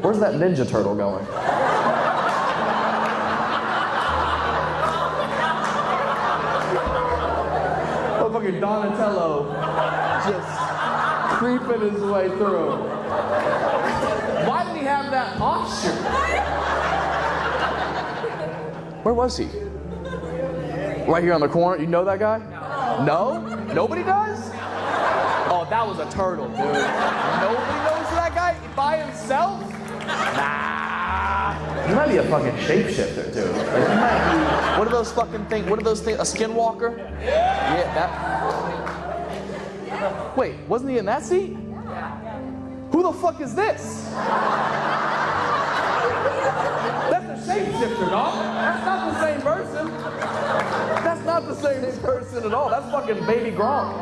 Where's that Ninja Turtle going? Motherfucking Donatello just creeping his way through. Why did he have that posture? Where was he? Right here on the corner. You know that guy? No? Nobody does? Oh, that was a turtle, dude. Nobody knows that guy by himself? Nah. He might be a fucking shapeshifter, dude. Like, he might be. What are those fucking things? What are those things? A skinwalker? Yeah, that. Wait, wasn't he in that seat? Who the fuck is this? That's a shapeshifter, dog. That's not the same person. That's not the same person at all. That's fucking Baby Gronk.